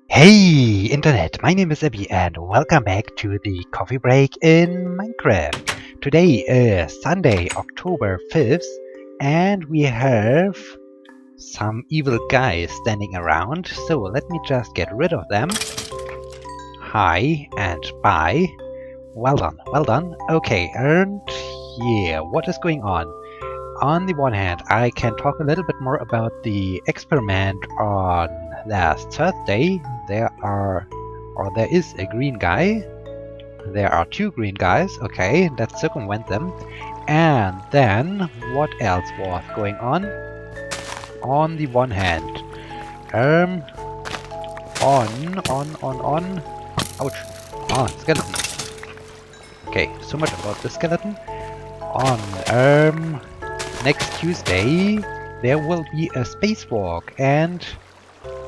Hey Internet, my name is Sebbi and welcome back to the coffee break in Minecraft. Today is Sunday, October 5th, and we have some evil guys standing around, so let me just get rid of them. Hi and bye. Well done, well done. Okay, and yeah, what is going on? On the one hand, I can talk a little bit more about the experiment on last Thursday. There is a green guy. There are two green guys. Okay, let's circumvent them. And then, what else was going on? On the one hand, um, on. Ouch. Ah, skeleton. Okay, so much about the skeleton. On, next Tuesday, there will be a spacewalk, and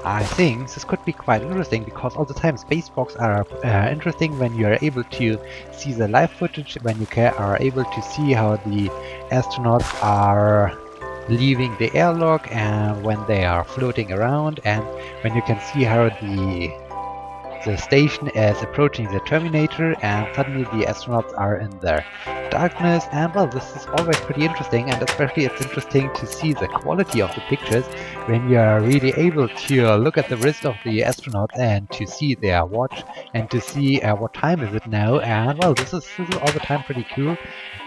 I think this could be quite interesting because all the time spacewalks are interesting when you are able to see the live footage, when you are able to see how the astronauts are leaving the airlock and when they are floating around, and when you can see how the station is approaching the Terminator and suddenly the astronauts are in the darkness. And well, this is always pretty interesting, and especially it's interesting to see the quality of the pictures when you are really able to look at the wrist of the astronauts and to see their watch and to see what time is it now. And well, this is all the time pretty cool,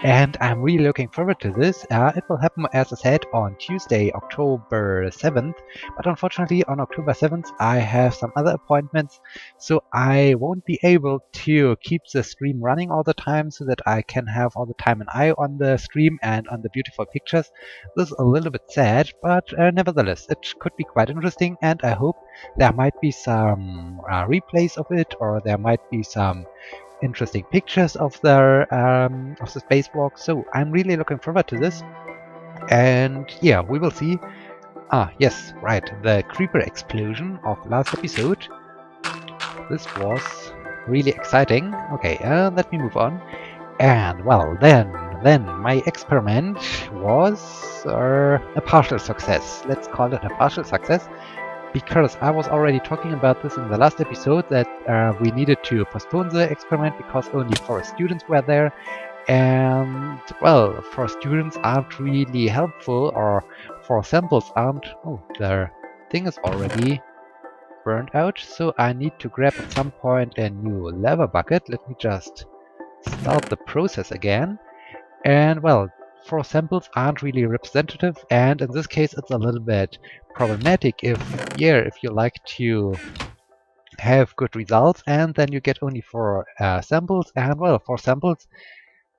and I'm really looking forward to this. It will happen, as I said, on Tuesday, October 7th, but unfortunately on October 7th I have some other appointments, so I won't be able to keep the stream running all the time so that I can have all the time an eye on the stream and on the beautiful pictures. This is a little bit sad, but nevertheless, it could be quite interesting, and I hope there might be some replays of it, or there might be some interesting pictures of the spacewalk. So I'm really looking forward to this, and yeah, we will see. Ah, yes, right, the creeper explosion of last episode. This was really exciting. Okay, let me move on. And well, then my experiment was a partial success. Let's call it a partial success, because I was already talking about this in the last episode that we needed to postpone the experiment because only 4 students were there. And well, 4 students aren't really helpful, or 4 samples aren't. Oh, their thing is already burned out, so I need to grab at some point a new lava bucket. Let me just start the process again. And well, 4 samples aren't really representative, and in this case it's a little bit problematic if you like to have good results and then you get only 4 samples, and well, 4 samples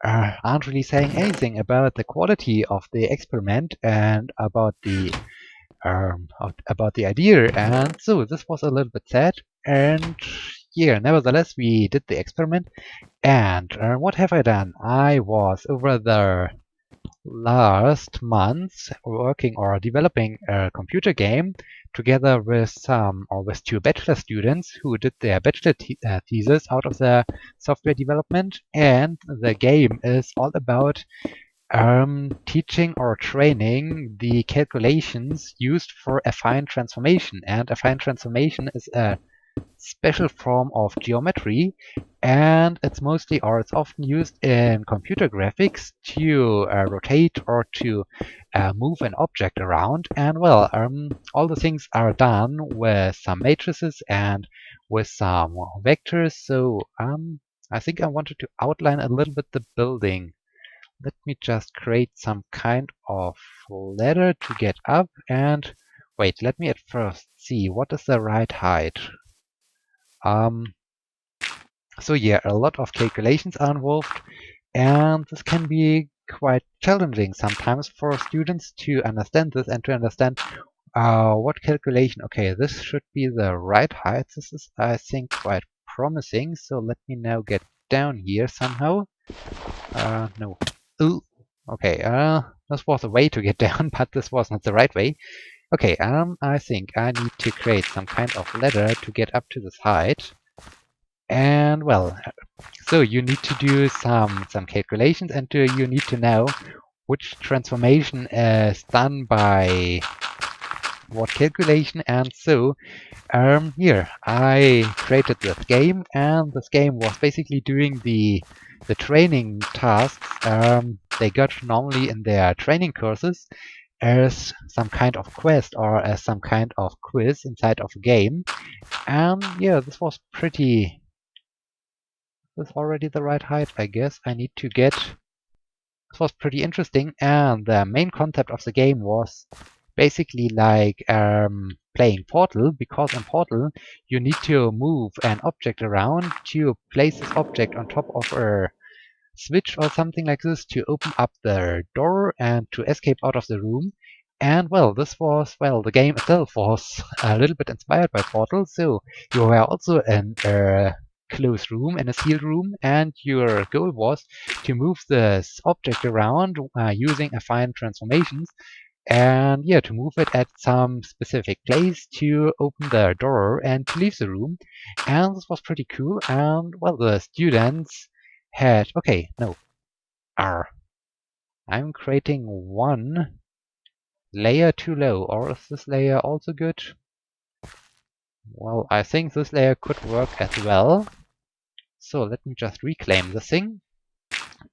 aren't really saying anything about the quality of the experiment and about the idea, and so this was a little bit sad. And yeah, nevertheless, we did the experiment. And what have I done? I was over the last month working or developing a computer game together with 2 bachelor students who did their bachelor thesis out of the software development. And the game is all about teaching or training the calculations used for affine transformation. And affine transformation is a special form of geometry, and it's often used in computer graphics to rotate or to move an object around. And well, all the things are done with some matrices and with some vectors. So I think I wanted to outline a little bit the building. Let me just create some kind of ladder to get up, and wait, let me at first see what is the right height. Um, so yeah, a lot of calculations are involved, and this can be quite challenging sometimes for students to understand this and to understand what calculation. Okay, this should be the right height. This is, I think, quite promising. So let me now get down here somehow. No. Ooh. Okay, this was a way to get down, but this was not the right way. Okay, I think I need to create some kind of ladder to get up to this height. And well, so you need to do some calculations, and you need to know which transformation is done by what calculation, and so here I created this game, and this game was basically doing the training tasks they got normally in their training courses as some kind of quest or as some kind of quiz inside of a game. And yeah, this was pretty. This is already the right height, I guess. I need to get. This was pretty interesting, and the main concept of the game was basically like playing Portal, because in Portal you need to move an object around to place this object on top of a switch or something like this to open up the door and to escape out of the room. And well, this was, well, the game itself was a little bit inspired by Portal, so you were also in a closed room, in a sealed room, and your goal was to move this object around using affine transformations, and yeah, to move it at some specific place to open the door and to leave the room. And this was pretty cool, and well, the students had, okay, no, R. I'm creating one layer too low, or is this layer also good? Well, I think this layer could work as well. So let me just reclaim this thing.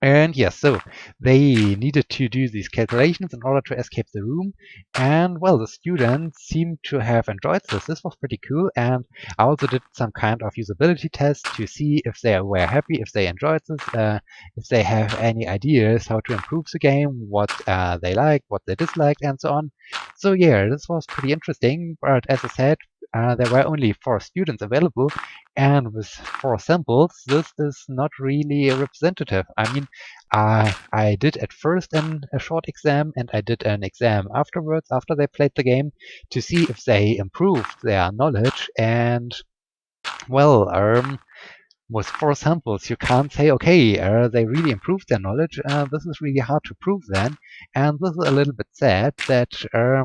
And yes, so they needed to do these calculations in order to escape the room. And well, the students seemed to have enjoyed this. This was pretty cool. And I also did some kind of usability test to see if they were happy, if they enjoyed this, if they have any ideas how to improve the game, what they liked, what they disliked, and so on. So yeah, this was pretty interesting. But as I said, there were only 4 students available, and with 4 samples, this is not really representative. I mean, I did at first a short exam, and I did an exam afterwards, after they played the game, to see if they improved their knowledge. And well, with 4 samples, you can't say, okay, they really improved their knowledge. This is really hard to prove then. And this is a little bit sad that,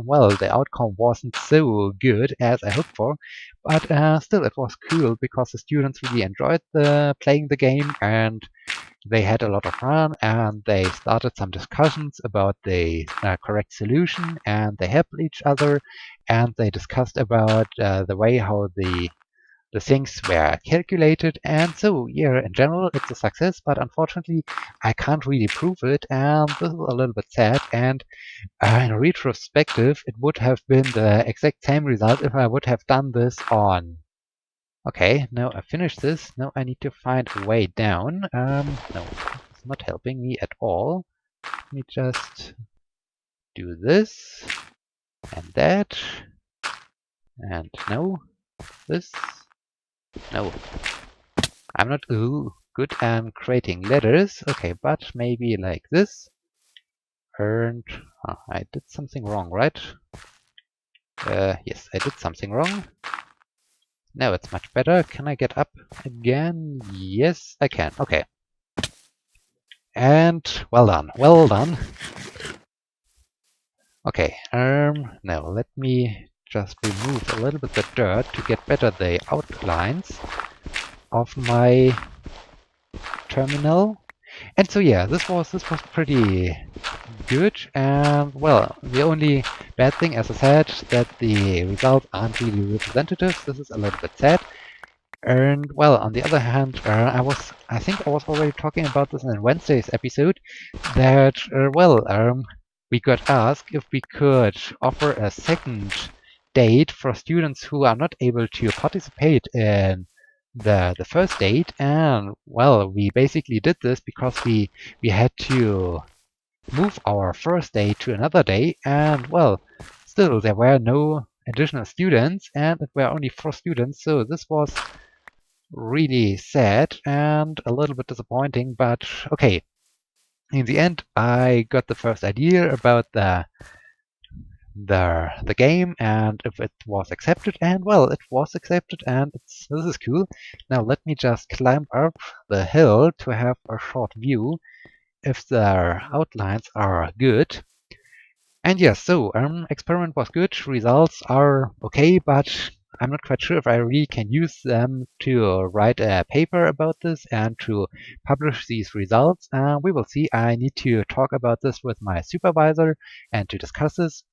well, the outcome wasn't so good as I hoped for. But still, it was cool because the students really enjoyed playing the game, and they had a lot of fun, and they started some discussions about the correct solution, and they helped each other, and they discussed about the way how the things were calculated. And so yeah, in general it's a success, but unfortunately I can't really prove it, and this is a little bit sad. And in retrospective, it would have been the exact same result if I would have done this on. Okay, now I finished this. Now I need to find a way down. No, it's not helping me at all. Let me just do this and that, and no, this. No, I'm not good at creating letters. Okay, but maybe like this. And I did something wrong, right? Yes, I did something wrong. Now it's much better. Can I get up again? Yes, I can. Okay. And well done, well done. Okay, now let me just remove a little bit the dirt to get better the outlines of my terminal. And so yeah, this was pretty good. And well, the only bad thing, as I said, that the results aren't really representative. This is a little bit sad. And well, on the other hand, I think I was already talking about this in Wednesday's episode, that we got asked if we could offer a second date for students who are not able to participate in the first date. And well, we basically did this because we had to move our first day to another day, and well, still there were no additional students, and it were only 4 students, so this was really sad and a little bit disappointing. But okay, in the end I got the first idea about the game, and if it was accepted, and well, it was accepted, and this is cool. Now let me just climb up the hill to have a short view if the outlines are good. And yes, so experiment was good, results are okay, but I'm not quite sure if I really can use them to write a paper about this and to publish these results. We will see. I need to talk about this with my supervisor and to discuss this.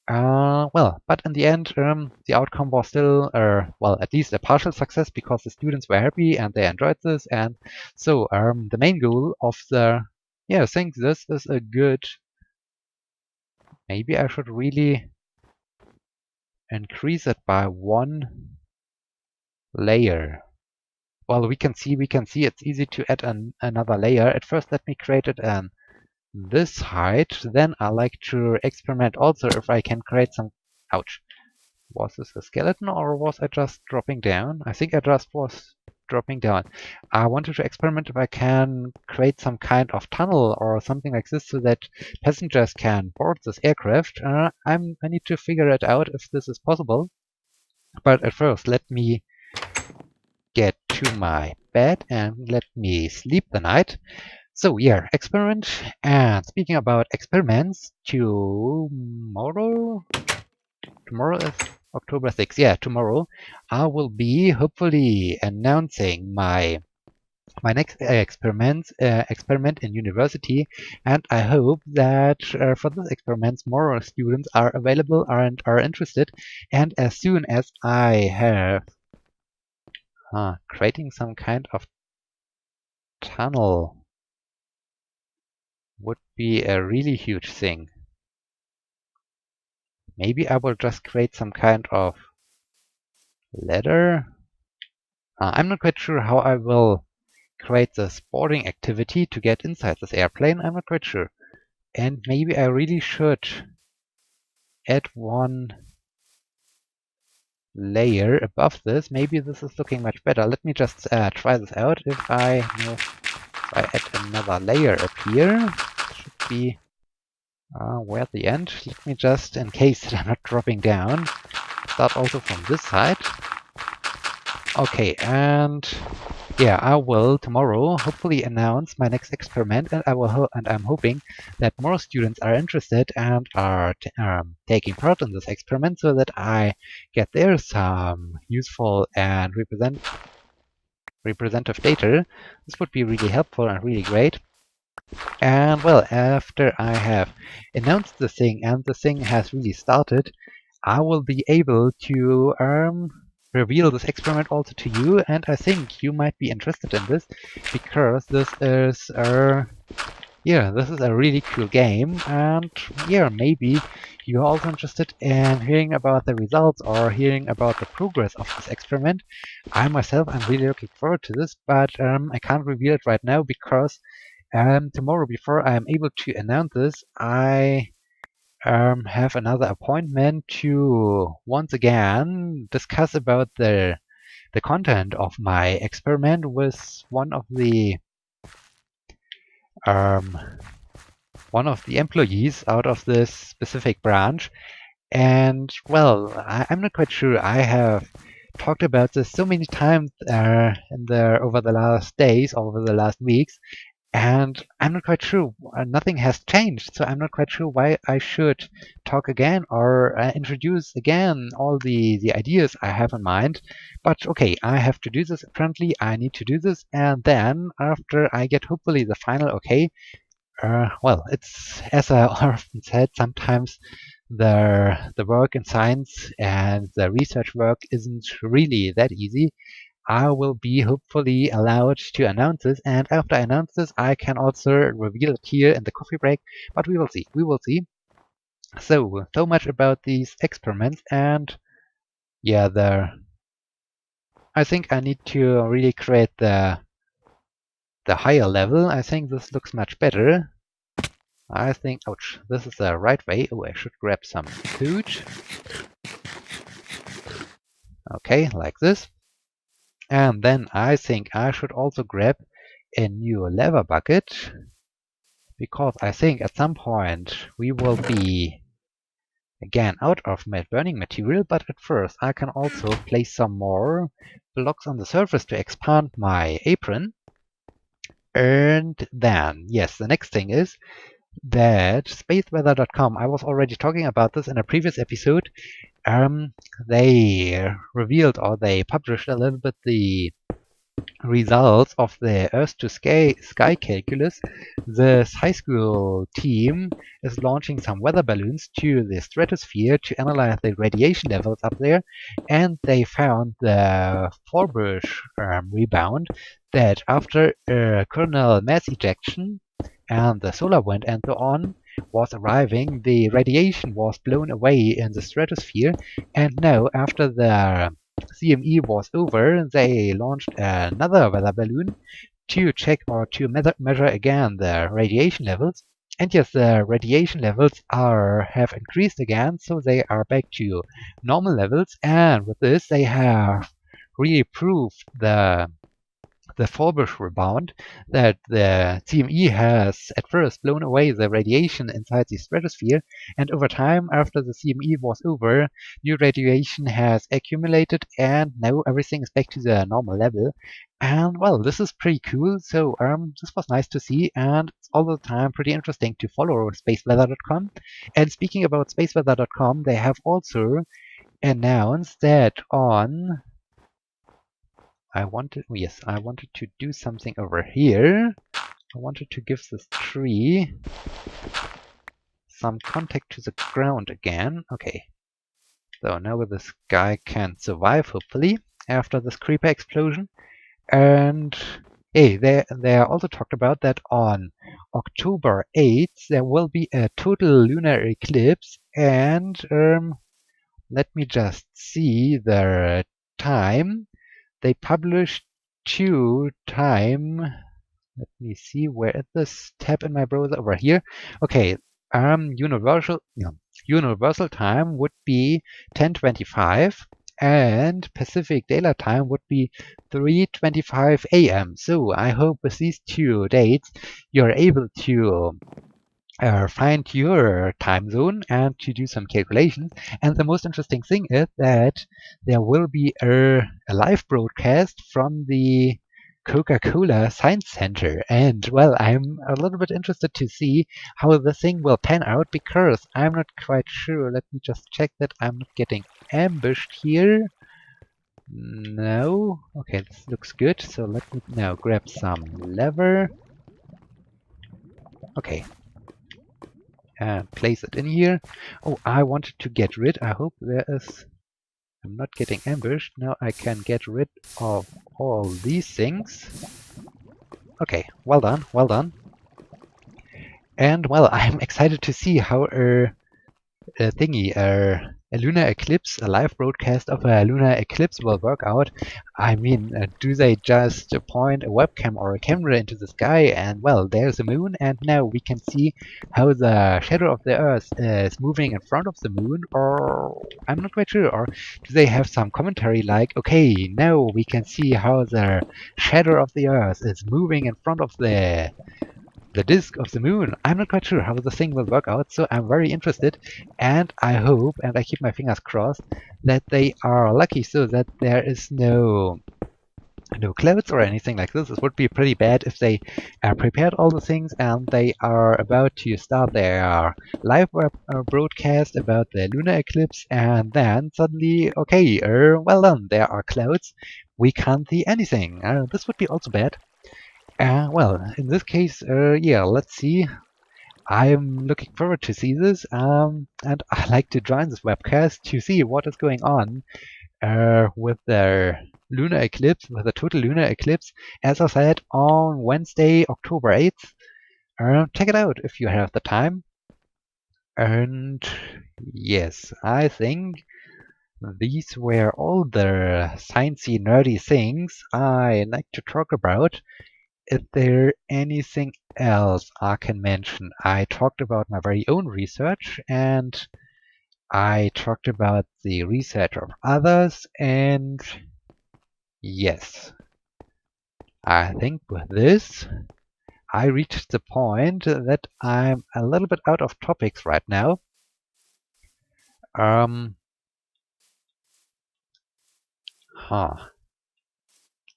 Well, but in the end, the outcome was still, well, at least a partial success because the students were happy and they enjoyed this. And so the main goal of I think this is a good, maybe I should really increase it by 1 layer. Well, we can see it's easy to add another layer. At first, let me create it in this height. Then I like to experiment also if I can create some, ouch. Was this a skeleton or was I just dropping down? I think I just was dropping down. I wanted to experiment if I can create some kind of tunnel or something like this so that passengers can board this aircraft. I need to figure it out if this is possible. But at first, let me get to my bed and let me sleep the night. So yeah, experiment. And speaking about experiments, tomorrow is October 6th. Yeah, tomorrow I will be hopefully announcing my next experiment in university, and I hope that for this experiment more students are available and are interested. And as soon as I have creating some kind of tunnel would be a really huge thing. Maybe I will just create some kind of ladder. I'm not quite sure how I will create the boarding activity to get inside this airplane. I'm not quite sure. And maybe I really should add 1 layer above this. Maybe this is looking much better. Let me just try this out. If I add another layer up here, it should be where at the end. Let me just, in case that I'm not dropping down, start also from this side. Okay, and yeah, I will tomorrow hopefully announce my next experiment, and I'm hoping that more students are interested and are taking part in this experiment, so that I get there some useful and representative data. This would be really helpful and really great. And well, after I have announced the thing and the thing has really started, I will be able to reveal this experiment also to you, and I think you might be interested in this because this is this is a really cool game, and yeah, maybe you're also interested in hearing about the results or hearing about the progress of this experiment. I myself am really looking forward to this, but I can't reveal it right now because tomorrow, before I'm able to announce this, I have another appointment to once again discuss about the content of my experiment with one of the employees out of this specific branch. And well, I'm not quite sure. I have talked about this so many times over the last days, over the last weeks, and I'm not quite sure. Nothing has changed, so I'm not quite sure why I should talk again or introduce again all the ideas I have in mind. But okay, I have to do this. Apparently, I need to do this, and then after I get hopefully the final okay. Well, it's as I often said, sometimes the work in science and the research work isn't really that easy. I will be hopefully allowed to announce this, and after I announce this, I can also reveal it here in the coffee break, but we will see. We will see. So much about these experiments, and yeah, I think I need to really create the higher level. I think this looks much better. I think, ouch, this is the right way. Oh, I should grab some food. Okay, like this. And then I think I should also grab a new lava bucket, because I think at some point we will be again out of burning material, but at first I can also place some more blocks on the surface to expand my apron. And then, yes, the next thing is that spaceweather.com, I was already talking about this in a previous episode, they revealed or they published a little bit the results of the Earth to Sky calculus, the high school team is launching some weather balloons to the stratosphere to analyze the radiation levels up there, and they found the Forbush rebound that after coronal mass ejection and the solar wind and so on was arriving, the radiation was blown away in the stratosphere, and now after the CME was over, they launched another weather balloon to check or to measure again the radiation levels. And yes, the radiation levels have increased again, so they are back to normal levels. And with this, they have really proved the Forbush rebound that the CME has at first blown away the radiation inside the stratosphere, and over time, after the CME was over, new radiation has accumulated, and now everything is back to the normal level. And well, this is pretty cool. So this was nice to see, and it's all the time pretty interesting to follow spaceweather.com. And speaking about spaceweather.com, they have also announced that on I wanted to do something over here. I wanted to give this tree some contact to the ground again. Okay. So now this guy can survive, hopefully, after this creeper explosion. And hey, they also talked about that on October 8th there will be a total lunar eclipse, and let me just see the time. They published two time. Let me see, where is this tab in my browser? Over here. Okay, universal time would be 10:25, and Pacific Daylight Time would be 3:25 a.m. So I hope with these two dates you're able to find your time zone and to do some calculations. And the most interesting thing is that there will be a live broadcast from the Coca-Cola Science Center. And well, I'm a little bit interested to see how the thing will pan out, because I'm not quite sure. Let me just check that I'm not getting ambushed here. No. Okay, this looks good. So let me now grab some lever. Okay, and place it in here. Oh, I wanted to get rid. I hope I'm not getting ambushed. Now I can get rid of all these things. Okay, well done, well done. And well, I'm excited to see how a lunar eclipse, a live broadcast of a lunar eclipse will work out. I mean, do they just point a webcam or a camera into the sky and, well, there's the moon, and now we can see how the shadow of the Earth is moving in front of the moon? Or I'm not quite sure. Or do they have some commentary like, okay, now we can see how the shadow of the Earth is moving in front of the disk of the moon? I'm not quite sure how the thing will work out, so I'm very interested, and I hope, and I keep my fingers crossed, that they are lucky so that there is no clouds or anything like this. It would be pretty bad if they prepared all the things and they are about to start their live broadcast about the lunar eclipse, and then suddenly, okay, well done, there are clouds, we can't see anything. This would be also bad. Well, in this case, yeah, let's see. I'm looking forward to see this, and I like to join this webcast to see what is going on with the lunar eclipse, with the total lunar eclipse, as I said, on Wednesday, October 8th. Check it out if you have the time. And yes, I think these were all the sciencey, nerdy things I like to talk about. Is there anything else I can mention? I talked about my very own research, and I talked about the research of others, and yes, I think with this, I reached the point that I'm a little bit out of topics right now.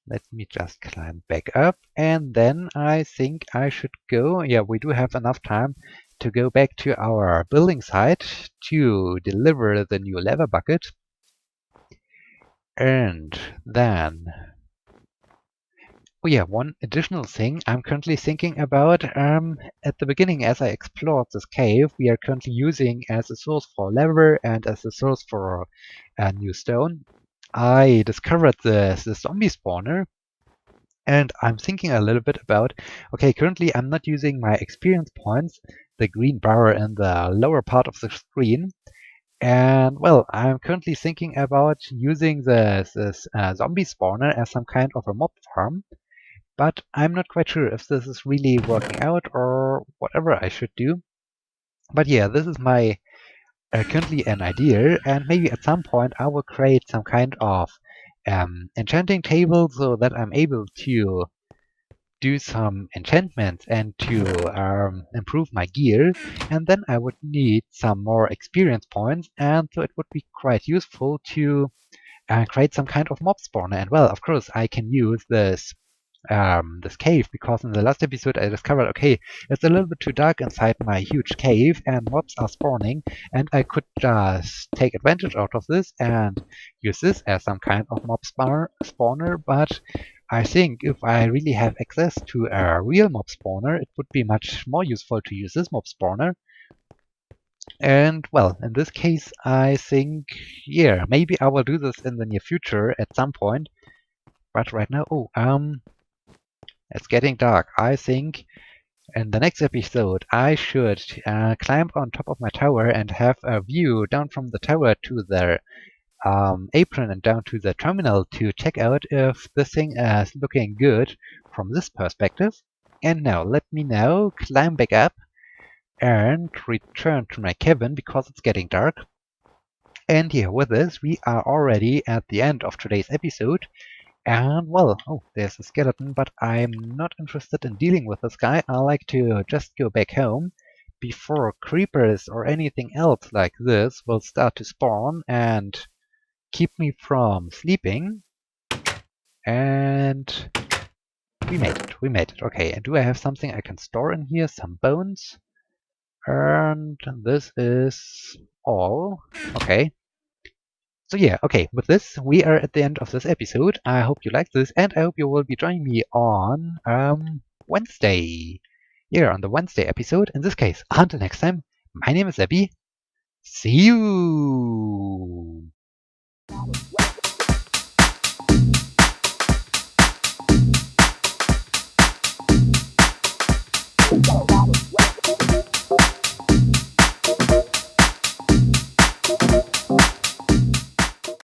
Let me just climb back up, and then I think I should go. Yeah, we do have enough time to go back to our building site to deliver the new lava bucket. And then Oh yeah, one additional thing I'm currently thinking about, at the beginning as I explored this cave, we are currently using as a source for leather and as a source for new stone. I discovered the zombie spawner, and I'm thinking a little bit about, okay, currently I'm not using my experience points, the green bar in the lower part of the screen, and well, I'm currently thinking about using this zombie spawner as some kind of a mob farm, but I'm not quite sure if this is really working out or whatever I should do. But yeah, this is my currently an idea, and maybe at some point I will create some kind of enchanting table so that I'm able to do some enchantments and to improve my gear, and then I would need some more experience points, and so it would be quite useful to create some kind of mob spawner. And well, of course, I can use this cave, because in the last episode I discovered, okay, it's a little bit too dark inside my huge cave and mobs are spawning, and I could just take advantage out of this and use this as some kind of mob spawner. But I think if I really have access to a real mob spawner, it would be much more useful to use this mob spawner. And well, in this case, I think, yeah, maybe I will do this in the near future at some point. But right now, it's getting dark. I think in the next episode, I should climb on top of my tower and have a view down from the tower to the apron and down to the terminal to check out if this thing is looking good from this perspective. And now, let me now climb back up and return to my cabin because it's getting dark. And yeah, with this, we are already at the end of today's episode. And well, oh, there's a skeleton, but I'm not interested in dealing with this guy. I like to just go back home before creepers or anything else like this will start to spawn and keep me from sleeping. And we made it. Okay, and do I have something I can store in here? Some bones. And this is all. Okay. So yeah, okay, with this, we are at the end of this episode. I hope you liked this, and I hope you will be joining me on Wednesday. Yeah, on the Wednesday episode. In this case, until next time, my name is Sebbi. See you!